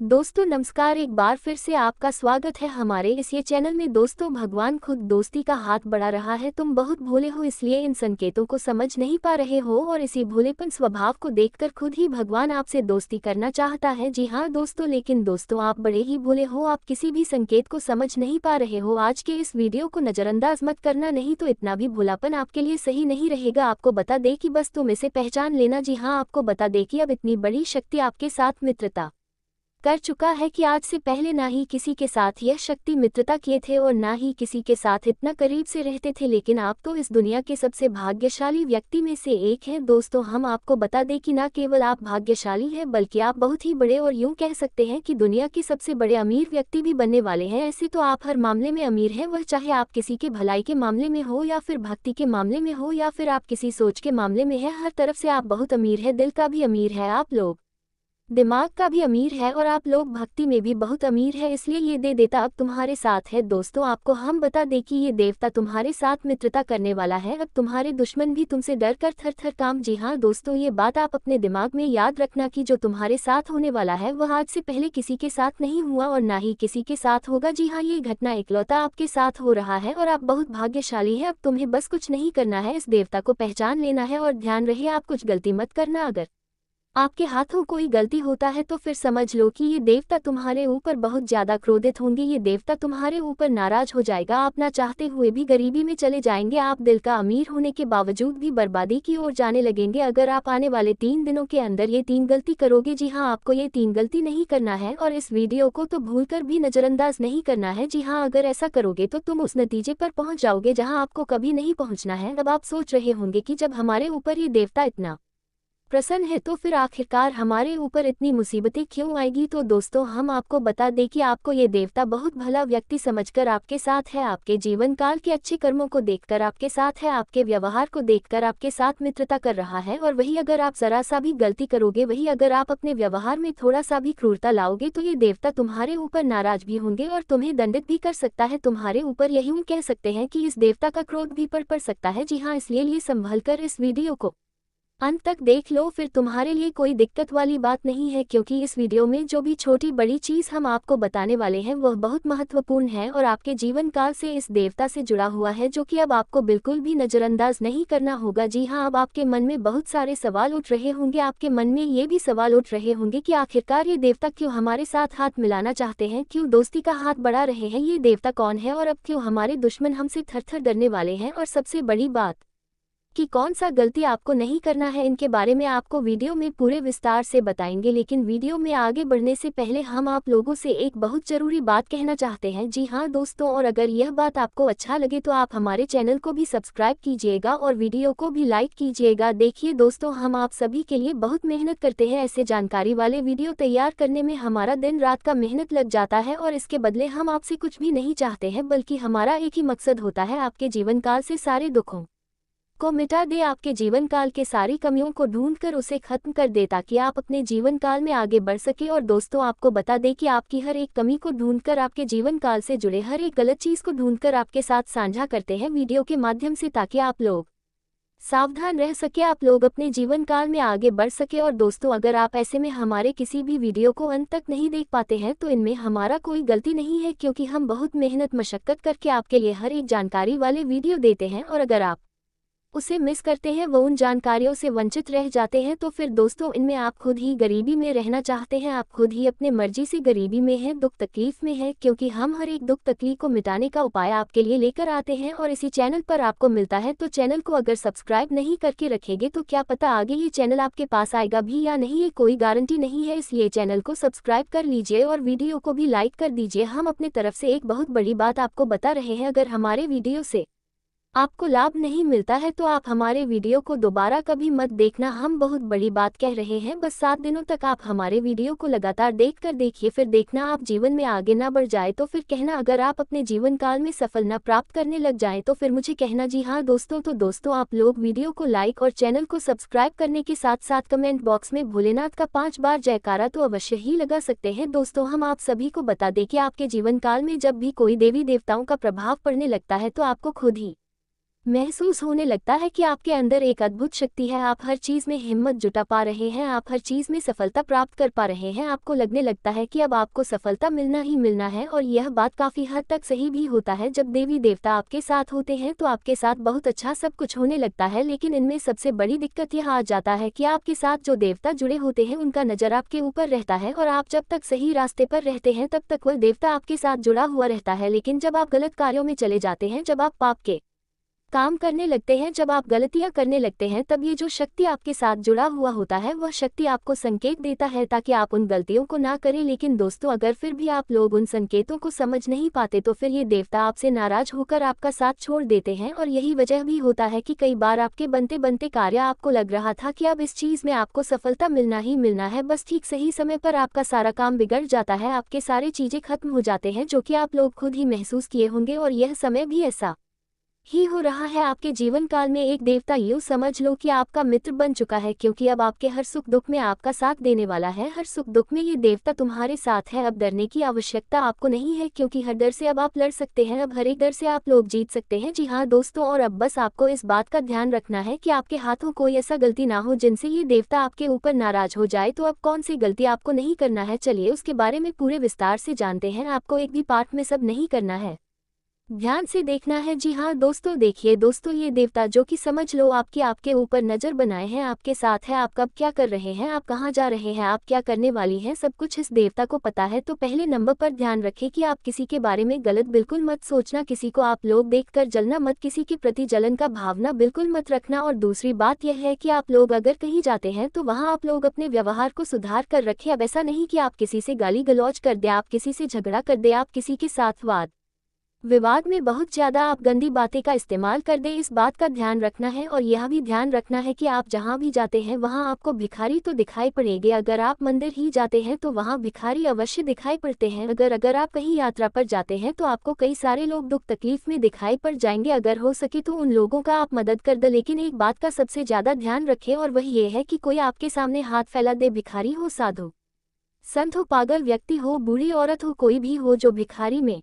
दोस्तों नमस्कार, एक बार फिर से आपका स्वागत है हमारे इस ये चैनल में। दोस्तों भगवान खुद दोस्ती का हाथ बढ़ा रहा है। तुम बहुत भोले हो, इसलिए इन संकेतों को समझ नहीं पा रहे हो और इसी भोलेपन स्वभाव को देखकर खुद ही भगवान आपसे दोस्ती करना चाहता है। जी हाँ दोस्तों, लेकिन दोस्तों आप बड़े ही भोले हो, आप किसी भी संकेत को समझ नहीं पा रहे हो। आज के इस वीडियो को नजरअंदाज मत करना, नहीं तो इतना भी भोलापन आपके लिए सही नहीं रहेगा। आपको बता दे कि बस तुम इसे पहचान लेना। जी हाँ, आपको बता दे कि अब इतनी बड़ी शक्ति आपके साथ मित्रता कर चुका है कि आज से पहले ना ही किसी के साथ यह शक्ति मित्रता किए थे और ना ही किसी के साथ इतना करीब से रहते थे, लेकिन आप तो इस दुनिया के सबसे भाग्यशाली व्यक्ति में से एक हैं। दोस्तों हम आपको बता दें कि ना केवल आप भाग्यशाली हैं, बल्कि आप बहुत ही बड़े और यूं कह सकते हैं कि दुनिया के सबसे बड़े अमीर व्यक्ति भी बनने वाले हैं। ऐसे तो आप हर मामले में अमीर हैं, वह चाहे आप किसी के भलाई के मामले में हो या फिर भक्ति के मामले में हो या फिर आप किसी सोच के मामले में है। हर तरफ से आप बहुत अमीर है, दिल का भी अमीर है, आप लोग दिमाग का भी अमीर है और आप लोग भक्ति में भी बहुत अमीर है, इसलिए ये दे देवता अब तुम्हारे साथ है। दोस्तों आपको हम बता दें कि ये देवता तुम्हारे साथ मित्रता करने वाला है। अब तुम्हारे दुश्मन भी तुमसे डर कर थर थर काम। जी हाँ दोस्तों, ये बात आप अपने दिमाग में याद रखना कि जो तुम्हारे साथ होने वाला है वह आज से पहले किसी के साथ नहीं हुआ और ना ही किसी के साथ होगा। जी हाँ, ये घटना इकलौता आपके साथ हो रहा है और आप बहुत भाग्यशाली है। अब तुम्हें बस कुछ नहीं करना है, इस देवता को पहचान लेना है और ध्यान रहे आप कुछ गलती मत करना। अगर आपके हाथों कोई गलती होता है तो फिर समझ लो कि ये देवता तुम्हारे ऊपर बहुत ज्यादा क्रोधित होंगे। ये देवता तुम्हारे ऊपर नाराज हो जाएगा, आप ना चाहते हुए भी गरीबी में चले जाएंगे। आप दिल का अमीर होने के बावजूद भी बर्बादी की ओर जाने लगेंगे अगर आप आने वाले 3 दिनों के अंदर ये 3 गलती करोगे। जी हाँ, आपको ये 3 गलती नहीं करना है और इस वीडियो को तो भूलकर भी नजरअंदाज नहीं करना है। जी हाँ, अगर ऐसा करोगे तो तुम उस नतीजे पर पहुंच जाओगे जहाँ आपको कभी नहीं पहुंचना है। अब आप सोच रहे होंगे कि जब हमारे ऊपर ये देवता इतना प्रसन्न है तो फिर आखिरकार हमारे ऊपर इतनी मुसीबतें क्यों आएगी। तो दोस्तों हम आपको बता दें कि आपको ये देवता बहुत भला व्यक्ति समझकर आपके साथ है, आपके जीवन काल के अच्छे कर्मों को देखकर आपके साथ है, आपके व्यवहार को देखकर आपके साथ मित्रता कर रहा है। और वही अगर आप जरा सा भी गलती करोगे, वही अगर आप अपने व्यवहार में थोड़ा सा भी क्रूरता लाओगे तो ये देवता तुम्हारे ऊपर नाराज भी होंगे और तुम्हें दंडित भी कर सकता है। तुम्हारे ऊपर यही कह सकते हैं कि इस देवता का क्रोध भी पड़ सकता है। जी हाँ, इसलिए संभल कर इस वीडियो को अंत तक देख लो, फिर तुम्हारे लिए कोई दिक्कत वाली बात नहीं है, क्योंकि इस वीडियो में जो भी छोटी बड़ी चीज़ हम आपको बताने वाले हैं वह बहुत महत्वपूर्ण है और आपके जीवन काल से इस देवता से जुड़ा हुआ है, जो कि अब आपको बिल्कुल भी नज़रअंदाज नहीं करना होगा। जी हाँ, अब आपके मन में बहुत सारे सवाल उठ रहे होंगे, आपके मन में ये भी सवाल उठ रहे होंगे कि आखिरकार ये देवता क्यों हमारे साथ हाथ मिलाना चाहते हैं, क्यों दोस्ती का हाथ बढ़ा रहे हैं, ये देवता कौन है और अब क्यों हमारे दुश्मन हमसे थर थर डरने वाले हैं। और सबसे बड़ी बात कि कौन सा गलती आपको नहीं करना है, इनके बारे में आपको वीडियो में पूरे विस्तार से बताएंगे। लेकिन वीडियो में आगे बढ़ने से पहले हम आप लोगों से एक बहुत ज़रूरी बात कहना चाहते हैं। जी हाँ दोस्तों, और अगर यह बात आपको अच्छा लगे तो आप हमारे चैनल को भी सब्सक्राइब कीजिएगा और वीडियो को भी लाइक कीजिएगा। देखिए दोस्तों, हम आप सभी के लिए बहुत मेहनत करते हैं, ऐसे जानकारी वाले वीडियो तैयार करने में हमारा दिन रात का मेहनत लग जाता है और इसके बदले हम आपसे कुछ भी नहीं चाहते हैं, बल्कि हमारा एक ही मकसद होता है, आपके जीवन काल से सारे दुखों को मिटा दे, आपके जीवन काल के सारी कमियों को ढूंढकर उसे खत्म कर दे ताकि आप अपने जीवन काल में आगे बढ़ सके। और दोस्तों आपको बता दें कि आपकी हर एक कमी को ढूंढकर, आपके जीवन काल से जुड़े हर एक गलत चीज़ को ढूंढकर आपके साथ साझा करते हैं वीडियो के माध्यम से, ताकि आप लोग सावधान रह सके, आप लोग अपने जीवन काल में आगे बढ़ सके। और दोस्तों अगर आप ऐसे में हमारे किसी भी वीडियो को अंत तक नहीं देख पाते हैं तो इनमें हमारा कोई गलती नहीं है, क्योंकि हम बहुत मेहनत मशक्कत करके आपके लिए हर एक जानकारी वाले वीडियो देते हैं और अगर आप उसे मिस करते हैं, वो उन जानकारियों से वंचित रह जाते हैं, तो फिर दोस्तों इनमें आप खुद ही गरीबी में रहना चाहते हैं, आप खुद ही अपने मर्जी से गरीबी में हैं, दुख तकलीफ में हैं, क्योंकि हम हर एक दुख तकलीफ को मिटाने का उपाय आपके लिए लेकर आते हैं और इसी चैनल पर आपको मिलता है। तो चैनल को अगर सब्सक्राइब नहीं करके रखेंगे तो क्या पता आगे ये चैनल आपके पास आएगा भी या नहीं, ये कोई गारंटी नहीं है, इसलिए चैनल को सब्सक्राइब कर लीजिए और वीडियो को भी लाइक कर दीजिए। हम अपने तरफ से एक बहुत बड़ी बात आपको बता रहे हैं, अगर हमारे वीडियो से आपको लाभ नहीं मिलता है तो आप हमारे वीडियो को दोबारा कभी मत देखना, हम बहुत बड़ी बात कह रहे हैं। बस 7 दिनों तक आप हमारे वीडियो को लगातार देखकर देखिए, फिर देखना आप जीवन में आगे ना बढ़ जाए तो फिर कहना, अगर आप अपने जीवन काल में सफल ना प्राप्त करने लग जाए तो फिर मुझे कहना। जी हाँ दोस्तों, तो दोस्तों आप लोग वीडियो को लाइक और चैनल को सब्सक्राइब करने के साथ साथ कमेंट बॉक्स में भोलेनाथ का 5 बार जयकारा तो अवश्य ही लगा सकते हैं। दोस्तों हम आप सभी को बता दें कि आपके जीवन काल में जब भी कोई देवी देवताओं का प्रभाव पड़ने लगता है तो आपको खुद ही महसूस होने लगता है कि आपके अंदर एक अद्भुत शक्ति है। आप हर चीज़ में हिम्मत जुटा पा रहे हैं, आप हर चीज़ में सफलता प्राप्त कर पा रहे हैं। आपको लगने लगता है कि अब आपको सफलता मिलना ही मिलना है, और यह बात काफ़ी हद तक सही भी होता है। जब देवी देवता आपके साथ होते हैं तो आपके साथ बहुत अच्छा सब कुछ होने लगता है। लेकिन इनमें सबसे बड़ी दिक्कत यह आ जाता है कि आपके साथ जो देवता जुड़े होते हैं उनका नज़र आपके ऊपर रहता है, और आप जब तक सही रास्ते पर रहते हैं तब तक वह देवता आपके साथ जुड़ा हुआ रहता है। लेकिन जब आप गलत कार्यों में चले जाते हैं, जब आप पाप के काम करने लगते हैं, जब आप गलतियां करने लगते हैं, तब ये जो शक्ति आपके साथ जुड़ा हुआ होता है वह शक्ति आपको संकेत देता है ताकि आप उन गलतियों को ना करें। लेकिन दोस्तों, अगर फिर भी आप लोग उन संकेतों को समझ नहीं पाते तो फिर ये देवता आपसे नाराज होकर आपका साथ छोड़ देते हैं। और यही वजह भी होता है कि कई बार आपके बनते बनते कार्य आपको लग रहा था कि अब इस चीज़ में आपको सफलता मिलना ही मिलना है, बस ठीक सही समय पर आपका सारा काम बिगड़ जाता है, आपके सारे चीज़ें खत्म हो जाते हैं, जो कि आप लोग खुद ही महसूस किए होंगे। और यह समय भी ऐसा ही हो रहा है आपके जीवन काल में। एक देवता यूं समझ लो कि आपका मित्र बन चुका है, क्योंकि अब आपके हर सुख दुख में आपका साथ देने वाला है। हर सुख दुख में ये देवता तुम्हारे साथ है। अब डरने की आवश्यकता आपको नहीं है, क्योंकि हर डर से अब आप लड़ सकते हैं, अब हर एक डर से आप लोग जीत सकते हैं। जी हाँ दोस्तों, और अब बस आपको इस बात का ध्यान रखना है कि आपके हाथों कोई ऐसा गलती ना हो जिनसे ये देवता आपके ऊपर नाराज हो जाए। तो अब कौन सी गलती आपको नहीं करना है, चलिए उसके बारे में पूरे विस्तार से जानते हैं। आपको एक भी पार्ट में सब नहीं करना है, ध्यान से देखना है। जी हाँ दोस्तों, देखिए दोस्तों, ये देवता जो कि समझ लो आपकी आपके ऊपर नज़र बनाए हैं, आपके साथ है। आप कब क्या कर रहे हैं, आप कहाँ जा रहे हैं, आप क्या करने वाली हैं, सब कुछ इस देवता को पता है। तो पहले नंबर पर ध्यान रखें कि आप किसी के बारे में गलत बिल्कुल मत सोचना, किसी को आप लोग देखकर जलना मत, किसी के प्रति जलन का भावना बिल्कुल मत रखना। और दूसरी बात यह है कि आप लोग अगर कहीं जाते हैं तो वहाँ आप लोग अपने व्यवहार को सुधार कर रखें। अब ऐसा नहीं कि आप किसी से गाली गलौज कर दे, आप किसी से झगड़ा कर दे, आप किसी के साथ वाद विवाद में बहुत ज़्यादा आप गंदी बातें का इस्तेमाल कर दें, इस बात का ध्यान रखना है। और यह भी ध्यान रखना है कि आप जहाँ भी जाते हैं वहाँ आपको भिखारी तो दिखाई पड़ेंगे। अगर आप मंदिर ही जाते हैं तो वहाँ भिखारी अवश्य दिखाई पड़ते हैं। अगर आप कहीं यात्रा पर जाते हैं तो आपको कई सारे लोग दुख तकलीफ में दिखाई पड़ जाएंगे। अगर हो सके तो उन लोगों का आप मदद कर दें, लेकिन एक बात का सबसे ज़्यादा ध्यान रखें, और वह ये है कि कोई आपके सामने हाथ फैला दे, भिखारी हो, साधु संत हो, पागल व्यक्ति हो, बूढ़ी औरत हो, कोई भी हो, जो भिखारी में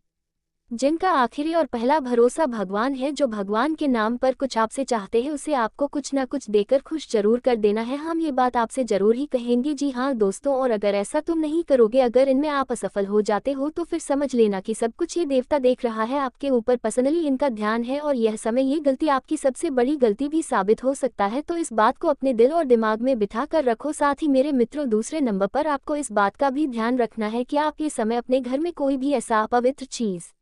जिनका आखिरी और पहला भरोसा भगवान है, जो भगवान के नाम पर कुछ आपसे चाहते हैं, उसे आपको कुछ ना कुछ देकर खुश जरूर कर देना है। हम ये बात आपसे जरूर ही कहेंगे। जी हाँ दोस्तों, और अगर ऐसा तुम नहीं करोगे, अगर इनमें आप असफल हो जाते हो, तो फिर समझ लेना कि सब कुछ ये देवता देख रहा है, आपके ऊपर पर्सनली इनका ध्यान है, और यह समय ये गलती आपकी सबसे बड़ी गलती भी साबित हो सकता है। तो इस बात को अपने दिल और दिमाग में बिठा कर रखो। साथ ही मेरे मित्रों, दूसरे नंबर पर आपको इस बात का भी ध्यान रखना है कि आप ये समय अपने घर में कोई भी ऐसा अपवित्र चीज़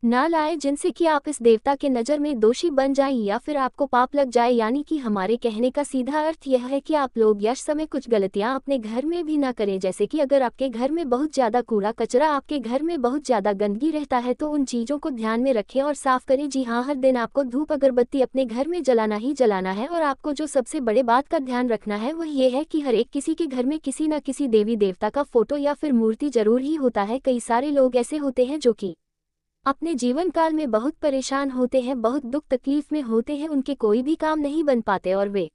ना लाए जिनसे कि आप इस देवता के नज़र में दोषी बन जाएं या फिर आपको पाप लग जाए। यानी कि हमारे कहने का सीधा अर्थ यह है कि आप लोग यश समय कुछ गलतियां अपने घर में भी ना करें। जैसे कि अगर आपके घर में बहुत ज़्यादा कूड़ा कचरा, आपके घर में बहुत ज़्यादा गंदगी रहता है, तो उन चीज़ों को ध्यान में रखें और साफ करें। जी हाँ, हर दिन आपको धूप अगरबत्ती अपने घर में जलाना ही जलाना है। और आपको जो सबसे बड़े बात का ध्यान रखना है वह ये है कि हर एक किसी के घर में किसी न किसी देवी देवता का फोटो या फिर मूर्ति जरूर ही होता है। कई सारे लोग ऐसे होते हैं जो कि अपने जीवन काल में बहुत परेशान होते हैं, बहुत दुख तकलीफ में होते हैं, उनके कोई भी काम नहीं बन पाते, और वे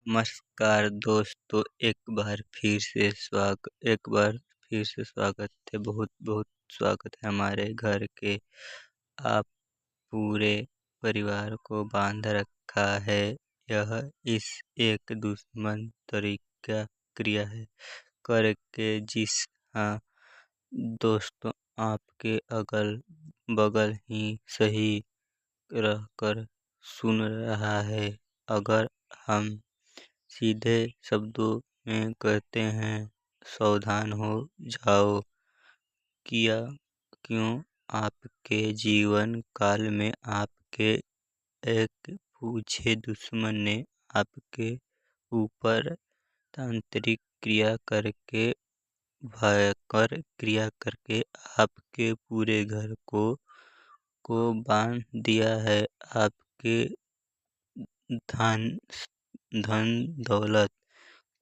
नमस्कार दोस्तों, एक बार फिर से स्वागत है। बहुत बहुत स्वागत है हमारे घर के। आप पूरे परिवार को बांध रखा है। यह इस एक दुश्मन तरीका क्रिया है करके। जिस हाँ दोस्तों, आपके अगल बगल ही सही रहकर सुन रहा है। अगर हम सीधे शब्दों में कहते हैं, सावधान हो जाओ। किया क्यों? आपके जीवन काल में आपके एक पूछे दुश्मन ने आपके ऊपर तांत्रिक क्रिया करके, भयंकर क्रिया करके आपके पूरे घर को बांध दिया है। आपके धन धन दौलत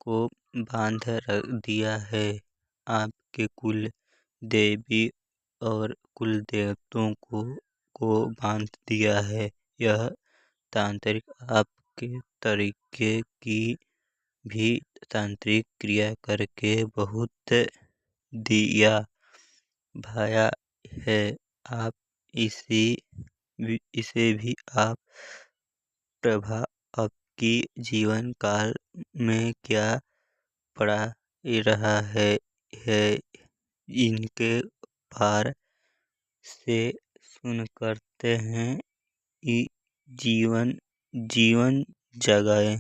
को बांध दिया है। आपके कुल देवी और कुल देवताओं को बांध दिया है। यह तांत्रिक आपके तरीके की भी तांत्रिक क्रिया करके बहुत दिया भाया है। आप इसी इसे भी आप प्रभा आपकी जीवन काल में क्या पड़ा रहा है इनके पार से सुन करते हैं कि जीवन जीवन जगाए।